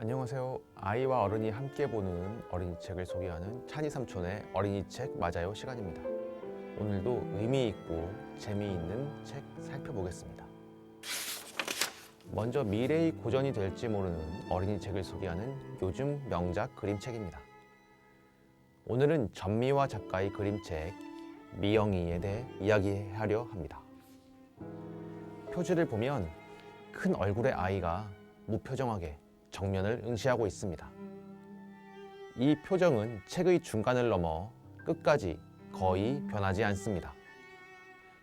안녕하세요. 아이와 어른이 함께 보는 어린이 책을 소개하는 찬이 삼촌의 어린이 책 맞아요 시간입니다. 오늘도 의미 있고 재미있는 책 살펴보겠습니다. 먼저 미래의 고전이 될지 모르는 어린이 책을 소개하는 요즘 명작 그림책입니다. 오늘은 전미화 작가의 그림책 미영이에 대해 이야기하려 합니다. 표지를 보면 큰 얼굴의 아이가 무표정하게 정면을 응시하고 있습니다. 이 표정은 책의 중간을 넘어 끝까지 거의 변하지 않습니다.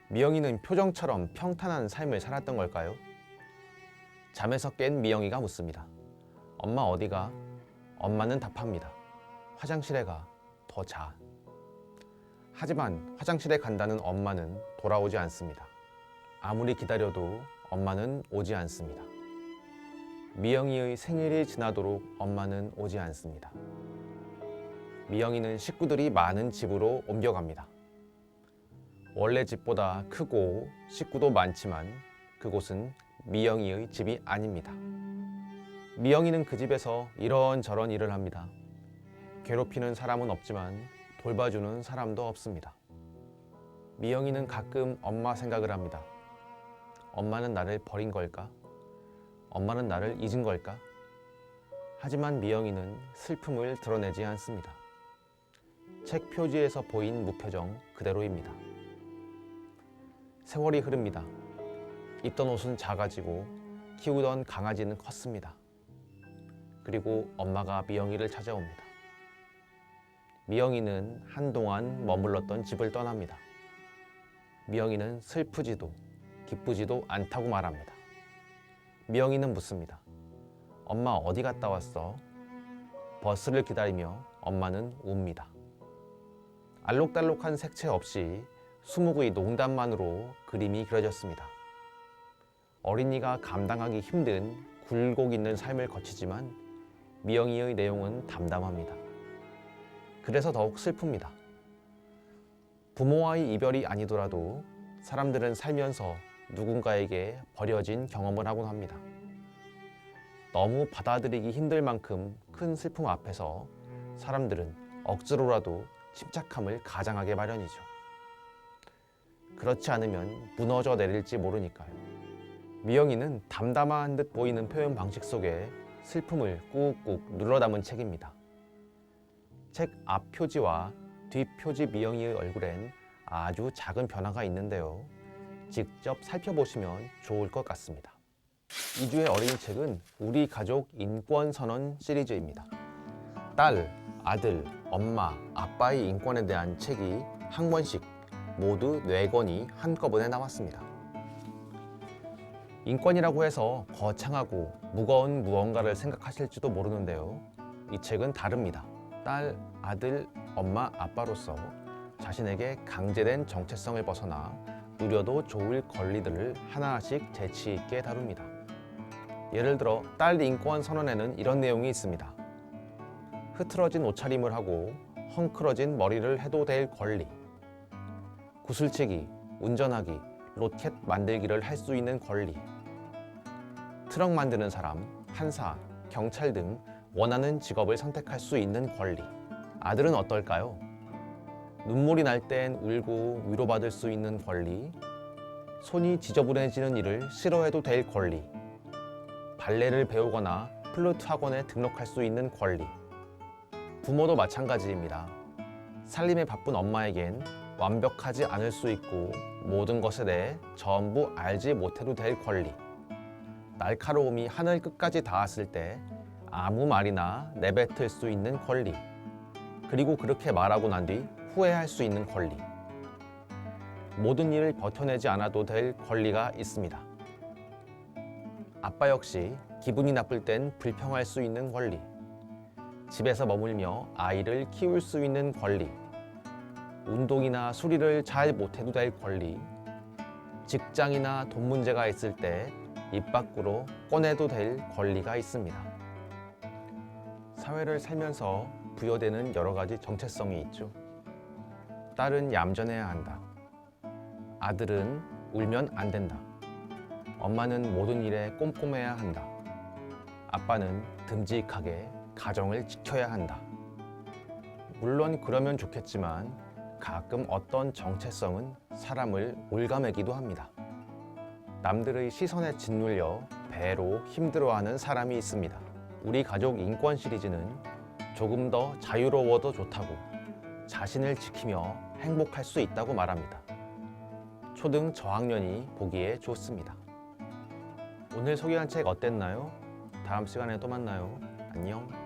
미영이는 표정처럼 평탄한 삶을 살았던 걸까요? 잠에서 깬 미영이가 묻습니다. 엄마 어디가? 엄마는 답합니다. 화장실에 가. 더 자. 하지만 화장실에 간다는 엄마는 돌아오지 않습니다. 아무리 기다려도 엄마는 오지 않습니다. 미영이의 생일이 지나도록 엄마는 오지 않습니다. 미영이는 식구들이 많은 집으로 옮겨갑니다. 원래 집보다 크고 식구도 많지만 그곳은 미영이의 집이 아닙니다. 미영이는 그 집에서 이런저런 일을 합니다. 괴롭히는 사람은 없지만 돌봐주는 사람도 없습니다. 미영이는 가끔 엄마 생각을 합니다. 엄마는 나를 버린 걸까? 엄마는 나를 잊은 걸까? 하지만 미영이는 슬픔을 드러내지 않습니다. 책 표지에서 보인 무표정 그대로입니다. 세월이 흐릅니다. 입던 옷은 작아지고 키우던 강아지는 컸습니다. 그리고 엄마가 미영이를 찾아옵니다. 미영이는 한동안 머물렀던 집을 떠납니다. 미영이는 슬프지도 기쁘지도 않다고 말합니다. 미영이는 묻습니다. 엄마 어디 갔다 왔어? 버스를 기다리며 엄마는 웁니다. 알록달록한 색채 없이 수묵의 농담만으로 그림이 그려졌습니다. 어린이가 감당하기 힘든 굴곡 있는 삶을 거치지만 미영이의 내용은 담담합니다. 그래서 더욱 슬픕니다. 부모와의 이별이 아니더라도 사람들은 살면서 누군가에게 버려진 경험을 하곤 합니다. 너무 받아들이기 힘들 만큼 큰 슬픔 앞에서 사람들은 억지로라도 침착함을 가장하게 마련이죠. 그렇지 않으면 무너져 내릴지 모르니까요. 미영이는 담담한 듯 보이는 표현 방식 속에 슬픔을 꾹꾹 눌러 담은 책입니다. 책 앞 표지와 뒷 표지 미영이의 얼굴엔 아주 작은 변화가 있는데요. 직접 살펴보시면 좋을 것 같습니다. 2주의 어린이 책은 우리 가족 인권선언 시리즈입니다. 딸, 아들, 엄마, 아빠의 인권에 대한 책이 한 권씩 모두 4권이 한꺼번에 나왔습니다. 인권이라고 해서 거창하고 무거운 무언가를 생각하실지도 모르는데요. 이 책은 다릅니다. 딸, 아들, 엄마, 아빠로서 자신에게 강제된 정체성을 벗어나 누려도 좋을 권리들을 하나씩 재치 있게 다룹니다. 예를 들어 딸 인권 선언에는 이런 내용이 있습니다. 흐트러진 옷차림을 하고 헝클어진 머리를 해도 될 권리, 구슬치기, 운전하기, 로켓 만들기를 할 수 있는 권리, 트럭 만드는 사람, 판사, 경찰 등 원하는 직업을 선택할 수 있는 권리. 아들은 어떨까요? 눈물이 날 땐 울고 위로받을 수 있는 권리, 손이 지저분해지는 일을 싫어해도 될 권리, 발레를 배우거나 플루트 학원에 등록할 수 있는 권리. 부모도 마찬가지입니다. 살림에 바쁜 엄마에겐 완벽하지 않을 수 있고 모든 것에 대해 전부 알지 못해도 될 권리. 날카로움이 하늘 끝까지 닿았을 때 아무 말이나 내뱉을 수 있는 권리. 그리고 그렇게 말하고 난 뒤 후회할 수 있는 권리. 모든 일을 버텨내지 않아도 될 권리가 있습니다. 아빠 역시 기분이 나쁠 땐 불평할 수 있는 권리. 집에서 머물며 아이를 키울 수 있는 권리. 운동이나 수리를 잘 못해도 될 권리. 직장이나 돈 문제가 있을 때 입 밖으로 꺼내도 될 권리가 있습니다. 사회를 살면서 부여되는 여러 가지 정체성이 있죠. 딸은 얌전해야 한다. 아들은 울면 안 된다. 엄마는 모든 일에 꼼꼼해야 한다. 아빠는 듬직하게 가정을 지켜야 한다. 물론 그러면 좋겠지만 가끔 어떤 정체성은 사람을 올가매기도 합니다. 남들의 시선에 짓눌려 배로 힘들어하는 사람이 있습니다. 우리 가족 인권 시리즈는 조금 더 자유로워도 좋다고, 자신을 지키며 행복할 수 있다고 말합니다. 초등 저학년이 보기에 좋습니다. 오늘 소개한 책 어땠나요? 다음 시간에 또 만나요. 안녕.